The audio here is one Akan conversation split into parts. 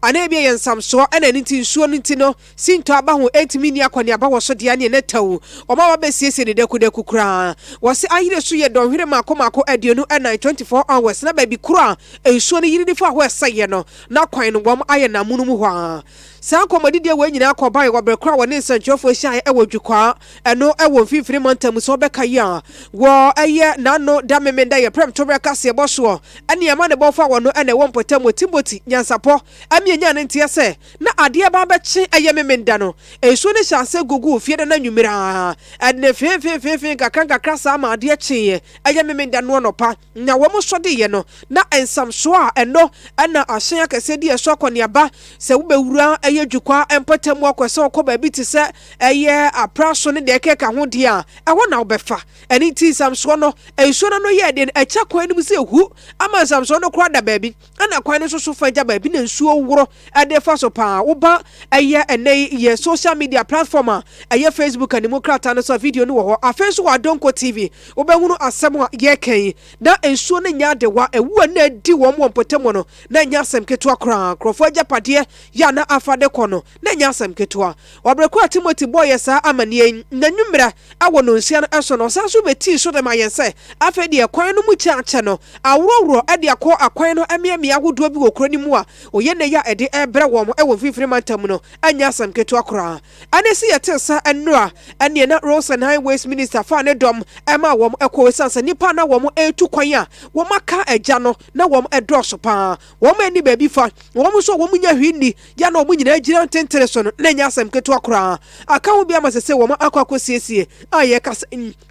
ana bia yensam so ana nti nsuo nti no sinto aba ho entimi ni akwani aba wo so de ane ne tawu oma wa be siesie de deku kura wo se ayire so ye donhwere mako aduonu ana 24 hours na ba bi kura ensuo ni yiri di fa ho eseye no na kwan no wom aye na munum ho a saa komodi de we nyina akoba ye wobrekra wo ne nsanchofo hia e wodwukwa eno e wo mfimfiri montam so beka ya wo eye nano da memenda ye prem to breka se boso ane ama ne bofa wo no ene wo mpotam Timothy nyansapo amienya ne ntia se na ade ba beche eye memenda no ensuo ne hyanse gugu fie de na nwumira ene fe kakra sa ma ade che eye memenda no nopa na wo mo so de ye no na ensam so a eno ana ahyen akase di eso akoni aba se wo bewura eye dwukwa empatam akwese okoba bi ti se eye apraso ne de keka ho de a ewo na obefa eni ti samso no ensuo no ye de echa kwan ni se hu ama samso no kra da baabi ana kwan no so fa ja baabi na ensuo woro ade fa so pa wo ba eye ene ye social media platform eye Facebook and Democrat no so video no wo afenso wa Donko TV wo be hunu asem ye kan na ensuo no nya de wa ewu na di wo mo mpotam no na nya asem keto akra krofo agapade ya na afade kono na nya asem keto obrekwa Timothy boy sa amanie na nwumra awo no nsia no eso no sanso beti so de mayense afede e kwan no mu chiache no awrowro ade akọ akwan no amiamia agodo bi wokro ni mu a oye ne ya ede ebre wo mo ewo fifiri mantam no anya asem keto akra anesi yetesa enra ane na Roads and Highways Minister fa ne dom ema wo ekọ sansa nipa na wo etu kwan a wo maka agya no na wo edroso pa wo ani ba bi fa wo so wo nya hwini ya na wo nyina agira tentere so no na nya asem keto akra aka wo bia masese wo akwakwasiesie aye kasa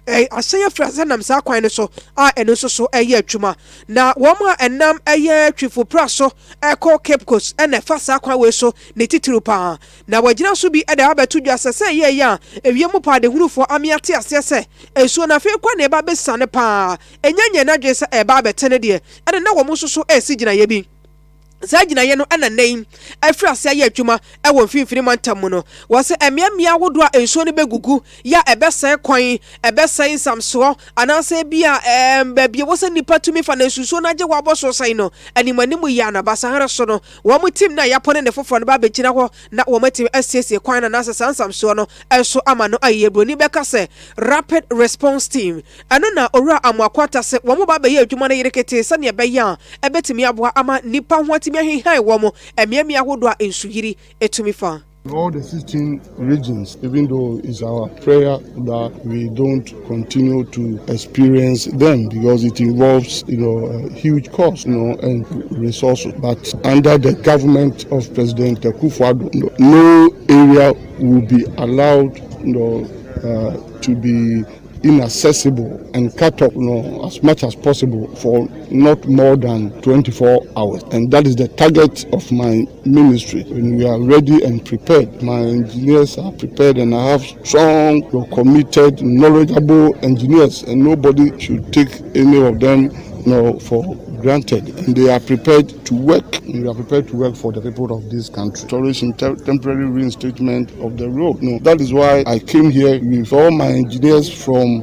ahyen frase nam sa kwan ne so a eno so eye atwuma na wo ma enam eye Twifo Praso eko Cape Coast ene fa sa kwan we so ne titiru pa na wagina so bi eda abetu dwa sese ye ya ewiemu pa de hunufo amiate asese esuo na fe kwa na eba besane pa enyenye na dwe se eba abetene de ene na wo mo so esi gina ye bi Zagina yeno ana name afra se ya adwuma e wo mfimfini mantam no wo se emiamia wodo a ensuo ne begugu ya ebesen kwan ebesen samso anase bia babie wo se nipa tumi fa na susuo na je wo aboso sai no animanimu ya na basahara so no wo mu tim na yapone ne fofo no ba begina ho na wo matim asiesie kwan na asesa samso no enso ama no ayebroni beka se rapid response team ano na owura amwakwata se wo mu ba be ya adwuma na yerekete se ne be ya ebetimi aboa ama nipa ho all the 16 regions, even though it's our prayer that we don't continue to experience them because it involves, a huge cost, and resources. But under the government of President Akufo-Addo, no area will be allowed, to be inaccessible and cut off as much as possible for not more than 24 hours. And that is the target of my ministry. When we are ready and prepared, my engineers are prepared and I have strong, committed, knowledgeable engineers, and nobody should take any of them for granted, and they are prepared to work. We are prepared to work for the people of this country. Restoration, temporary reinstatement of the road. That is why I came here with all my engineers from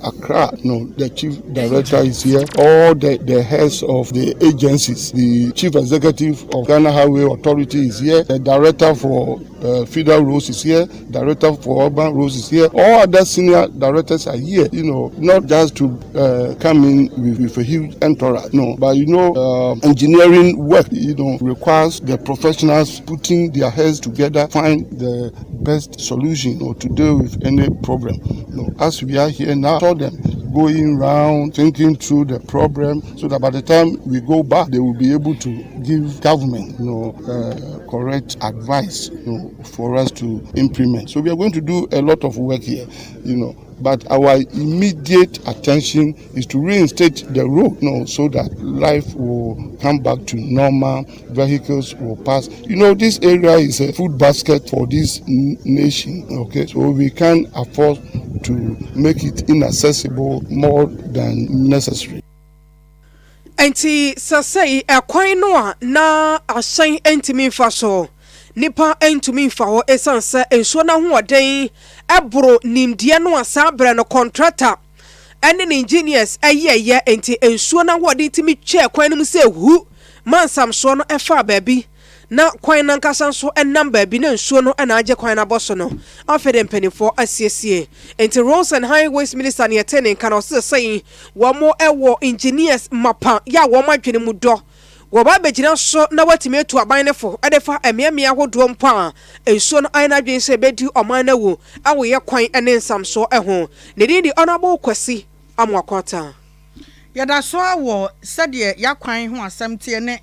Accra. The chief director is here. All the heads of the agencies. The chief executive of Ghana Highway Authority is here. The director for Federal Roads is here. Director for Urban Roads is here. All other senior directors are here. Not just to come in with a huge entourage. No. But engineering work, requires the professionals putting their heads together, find the best solution to deal with any problem. As we are here now, saw them going round, thinking through the problem, so that by the time we go back, they will be able to give government, correct advice, for us to implement. So we are going to do a lot of work here, But our immediate attention is to reinstate the road, so that life will come back to normal, vehicles will pass. This area is a food basket for this nation, okay? So we can't afford to make it inaccessible more than necessary. Enti sasei ekwan no na ahyen entimi fa so. Nipa entumi fa ho esanse enso na ho oden ebro nimdie no asabre no contractor ene engineers ayeye enti enso na ho oden timi twa kwan no se hu mansam so no efa baabi na kwan na nkasa nso number bi na nsuo no na agye kwan na boso no afede mpanifo asiesie enti roads and highways minister ne yetene kan osese wo mo ewo engineers mapa ya wo madwene mu do wo ba begina so na watime etu aban ne fo edefa emiamia hodo mpo a ensuo no an adwen se bedi oman na wo awo ye kwan ene nsamso ho ne di honorable kwasi amwakota yada so awo sede yakwan ho asem tie ne